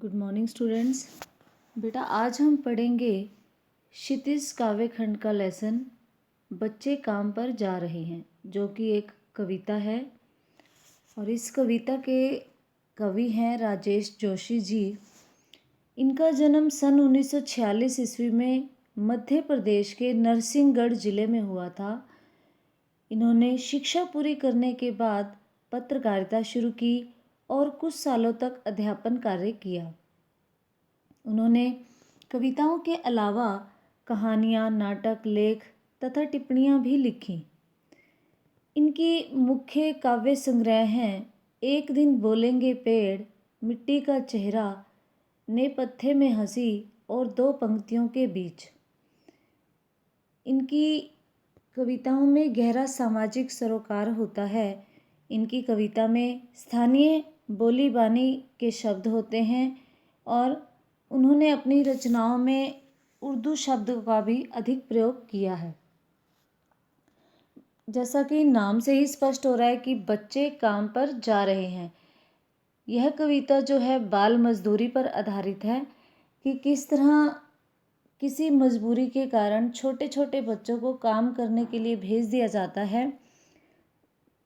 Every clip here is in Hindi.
Good morning students. बेटा आज हम पढ़ेंगे क्षितिज काव्य खंड का लेसन बच्चे काम पर जा रहे हैं, जो कि एक कविता है। और इस कविता के कवि हैं राजेश जोशी जी। इनका जन्म सन 1946 ईस्वी में मध्य प्रदेश के नरसिंहगढ़ जिले में हुआ था। इन्होंने शिक्षा पूरी करने के बाद पत्रकारिता शुरू की और कुछ सालों तक अध्यापन कार्य किया। उन्होंने कविताओं के अलावा कहानियाँ, नाटक, लेख तथा टिप्पणियाँ भी लिखीं। इनकी मुख्य काव्य संग्रह हैं एक दिन बोलेंगे पेड़, मिट्टी का चेहरा, नेपथ्य में हंसी और दो पंक्तियों के बीच। इनकी कविताओं में गहरा सामाजिक सरोकार होता है। इनकी कविता में स्थानीय बोली बानी के शब्द होते हैं और उन्होंने अपनी रचनाओं में उर्दू शब्द का भी अधिक प्रयोग किया है। जैसा कि नाम से ही स्पष्ट हो रहा है कि बच्चे काम पर जा रहे हैं। यह कविता जो है बाल मजदूरी पर आधारित है कि किस तरह किसी मजबूरी के कारण छोटे छोटे बच्चों को काम करने के लिए भेज दिया जाता है।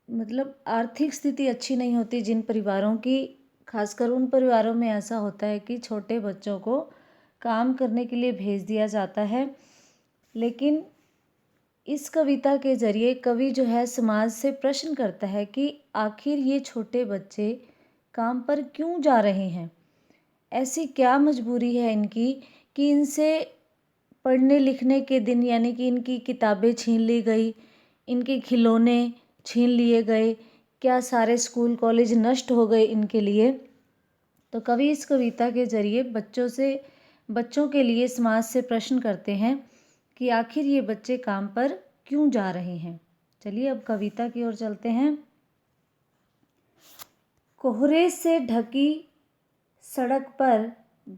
मतलब आर्थिक स्थिति अच्छी नहीं होती जिन परिवारों की, खासकर उन परिवारों में ऐसा होता है कि छोटे बच्चों को काम करने के लिए भेज दिया जाता है। लेकिन इस कविता के ज़रिए कवि जो है समाज से प्रश्न करता है कि आखिर ये छोटे बच्चे काम पर क्यों जा रहे हैं। ऐसी क्या मजबूरी है इनकी कि इनसे पढ़ने लिखने के दिन यानी कि इनकी किताबें छीन ली गई, इनके खिलौने छीन लिए गए, क्या सारे स्कूल कॉलेज नष्ट हो गए इनके लिए। तो कवि इस कविता के ज़रिए बच्चों के लिए समाज से प्रश्न करते हैं कि आखिर ये बच्चे काम पर क्यों जा रहे हैं। चलिए अब कविता की ओर चलते हैं। कोहरे से ढकी सड़क पर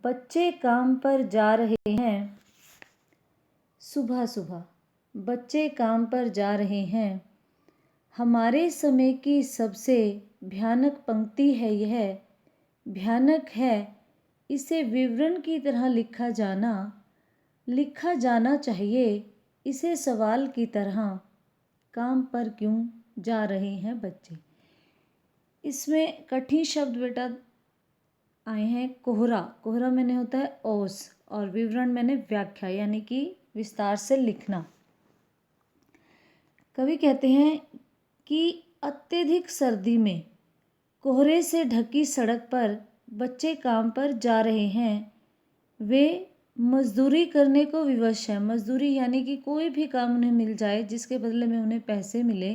बच्चे काम पर जा रहे हैं। सुबह सुबह बच्चे काम पर जा रहे हैं। हमारे समय की सबसे भयानक पंक्ति है यह, भयानक है इसे विवरण की तरह लिखा जाना चाहिए इसे सवाल की तरह। काम पर क्यों जा रहे हैं बच्चे। इसमें कठिन शब्द बेटा आए हैं। कोहरा, कोहरा मैंने होता है ओस, और विवरण मैंने व्याख्या यानी कि विस्तार से लिखना। कवि कहते हैं कि अत्यधिक सर्दी में कोहरे से ढकी सड़क पर बच्चे काम पर जा रहे हैं। वे मजदूरी करने को विवश हैं। मजदूरी यानी कि कोई भी काम उन्हें मिल जाए जिसके बदले में उन्हें पैसे मिले,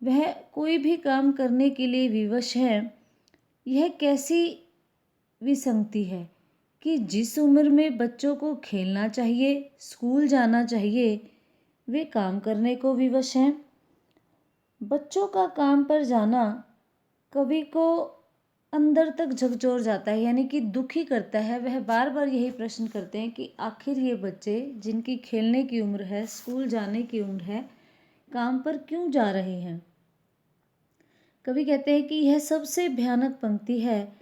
वह कोई भी काम करने के लिए विवश है। यह कैसी विसंगति है कि जिस उम्र में बच्चों को खेलना चाहिए, स्कूल जाना चाहिए, वे काम करने को विवश हैं। बच्चों का काम पर जाना कवि को अंदर तक झकझोर जाता है, यानी कि दुखी करता है। वह बार बार यही प्रश्न करते हैं कि आखिर ये बच्चे जिनकी खेलने की उम्र है, स्कूल जाने की उम्र है, काम पर क्यों जा रहे हैं। कवि कहते हैं कि यह सबसे भयानक पंक्ति है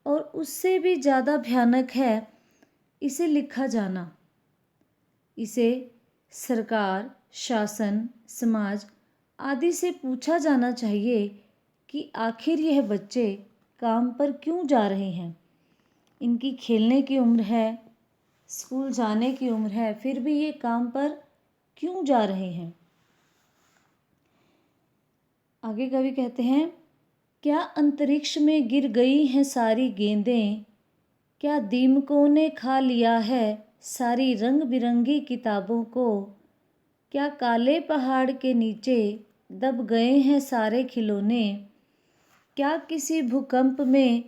और उससे भी ज़्यादा भयानक है इसे लिखा जाना। इसे सरकार, शासन, समाज आदि से पूछा जाना चाहिए कि आखिर यह बच्चे काम पर क्यों जा रहे हैं। इनकी खेलने की उम्र है, स्कूल जाने की उम्र है, फिर भी ये काम पर क्यों जा रहे हैं। आगे कवि कहते हैं, क्या अंतरिक्ष में गिर गई हैं सारी गेंदें, क्या दीमकों ने खा लिया है सारी रंग बिरंगी किताबों को, क्या काले पहाड़ के नीचे दब गए हैं सारे खिलौने, क्या किसी भूकंप में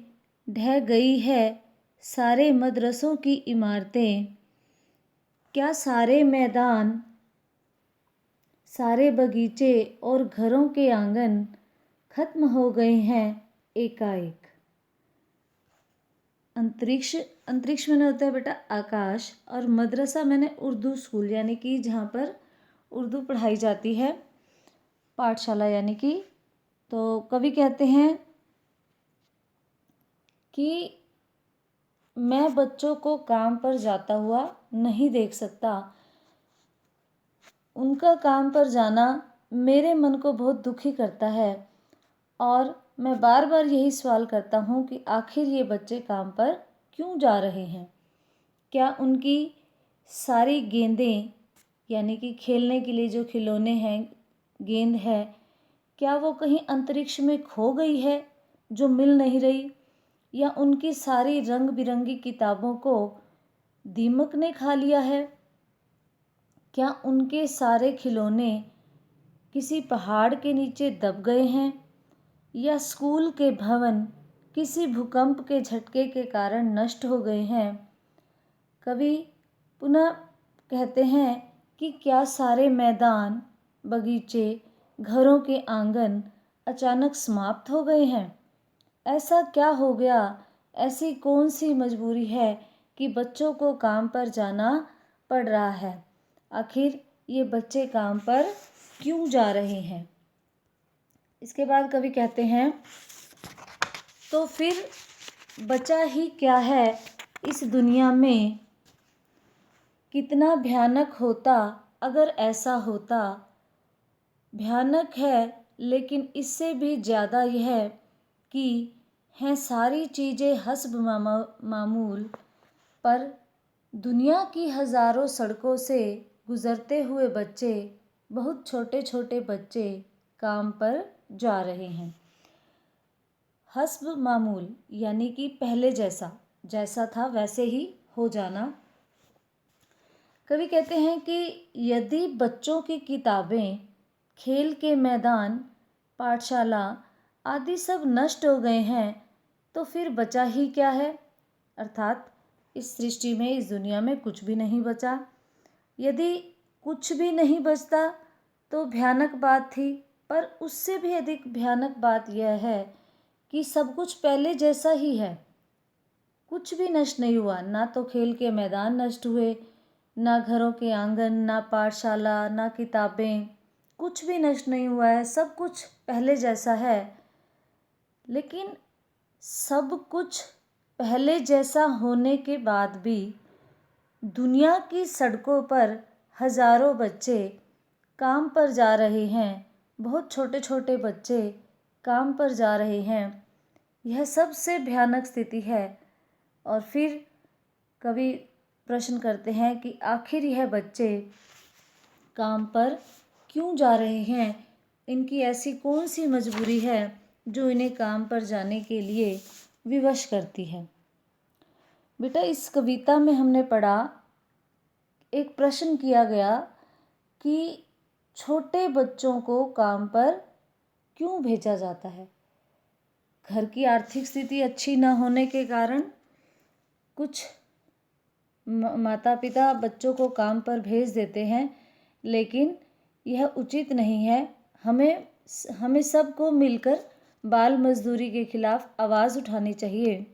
ढह गई है सारे मदरसों की इमारतें, क्या सारे मैदान, सारे बगीचे और घरों के आंगन खत्म हो गए हैं एकाएक। अंतरिक्ष मैंने होता है बेटा आकाश, और मदरसा मैंने उर्दू स्कूल यानी कि जहाँ पर उर्दू पढ़ाई जाती है, पाठशाला यानी कि। तो कवि कहते हैं कि मैं बच्चों को काम पर जाता हुआ नहीं देख सकता। उनका काम पर जाना मेरे मन को बहुत दुखी करता है और मैं बार बार यही सवाल करता हूँ कि आखिर ये बच्चे काम पर क्यों जा रहे हैं। क्या उनकी सारी गेंदें, यानी कि खेलने के लिए जो खिलौने हैं, गेंद है, क्या वो कहीं अंतरिक्ष में खो गई है जो मिल नहीं रही, या उनकी सारी रंग बिरंगी किताबों को दीमक ने खा लिया है। क्या उनके सारे खिलौने किसी पहाड़ के नीचे दब गए हैं, या स्कूल के भवन किसी भूकंप के झटके के कारण नष्ट हो गए हैं। कवि पुनः कहते हैं कि क्या सारे मैदान, बगीचे, घरों के आंगन अचानक समाप्त हो गए हैं। ऐसा क्या हो गया, ऐसी कौन सी मजबूरी है कि बच्चों को काम पर जाना पड़ रहा है। आखिर ये बच्चे काम पर क्यों जा रहे हैं। इसके बाद कवि कहते हैं, तो फिर बचा ही क्या है इस दुनिया में, कितना भयानक होता अगर ऐसा होता। भयानक है लेकिन इससे भी ज़्यादा यह कि हैं सारी चीज़ें हस्ब मामूल, पर दुनिया की हज़ारों सड़कों से गुज़रते हुए बच्चे, बहुत छोटे छोटे बच्चे काम पर जा रहे हैं। हस्ब मामूल यानी कि पहले जैसा था वैसे ही हो जाना। कवि कहते हैं कि यदि बच्चों की किताबें, खेल के मैदान, पाठशाला आदि सब नष्ट हो गए हैं तो फिर बचा ही क्या है। अर्थात इस सृष्टि में, इस दुनिया में कुछ भी नहीं बचा। यदि कुछ भी नहीं बचता तो भयानक बात थी, पर उससे भी अधिक भयानक बात यह है कि सब कुछ पहले जैसा ही है। कुछ भी नष्ट नहीं हुआ, ना तो खेल के मैदान नष्ट हुए, ना घरों के आंगन, ना पाठशाला, ना किताबें, कुछ भी नष्ट नहीं हुआ है। सब कुछ पहले जैसा है। लेकिन सब कुछ पहले जैसा होने के बाद भी दुनिया की सड़कों पर हजारों बच्चे काम पर जा रहे हैं। बहुत छोटे छोटे बच्चे काम पर जा रहे हैं। यह सबसे भयानक स्थिति है। और फिर कवि प्रश्न करते हैं कि आखिर यह बच्चे काम पर क्यों जा रहे हैं। इनकी ऐसी कौन सी मजबूरी है जो इन्हें काम पर जाने के लिए विवश करती है। बेटा, इस कविता में हमने पढ़ा, एक प्रश्न किया गया कि छोटे बच्चों को काम पर क्यों भेजा जाता है। घर की आर्थिक स्थिति अच्छी न होने के कारण कुछ माता पिता बच्चों को काम पर भेज देते हैं, लेकिन यह उचित नहीं है। हमें सबको मिलकर बाल मजदूरी के खिलाफ आवाज़ उठानी चाहिए।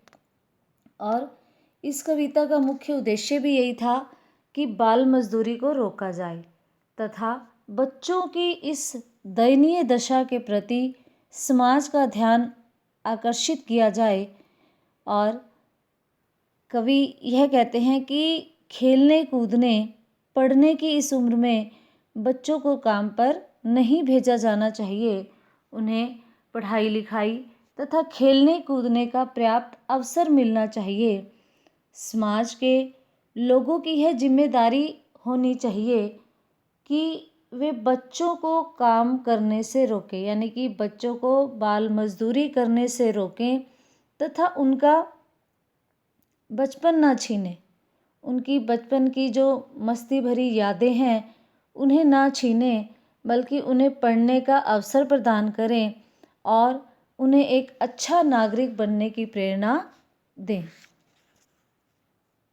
और इस कविता का मुख्य उद्देश्य भी यही था कि बाल मजदूरी को रोका जाए तथा बच्चों की इस दयनीय दशा के प्रति समाज का ध्यान आकर्षित किया जाए। और कवि यह कहते हैं कि खेलने कूदने, पढ़ने की इस उम्र में बच्चों को काम पर नहीं भेजा जाना चाहिए। उन्हें पढ़ाई लिखाई तथा खेलने कूदने का पर्याप्त अवसर मिलना चाहिए। समाज के लोगों की यह जिम्मेदारी होनी चाहिए कि वे बच्चों को काम करने से रोकें, यानी कि बच्चों को बाल मजदूरी करने से रोकें तथा उनका बचपन ना छीने। उनकी बचपन की जो मस्ती भरी यादें हैं उन्हें ना छीने, बल्कि उन्हें पढ़ने का अवसर प्रदान करें और उन्हें एक अच्छा नागरिक बनने की प्रेरणा दें।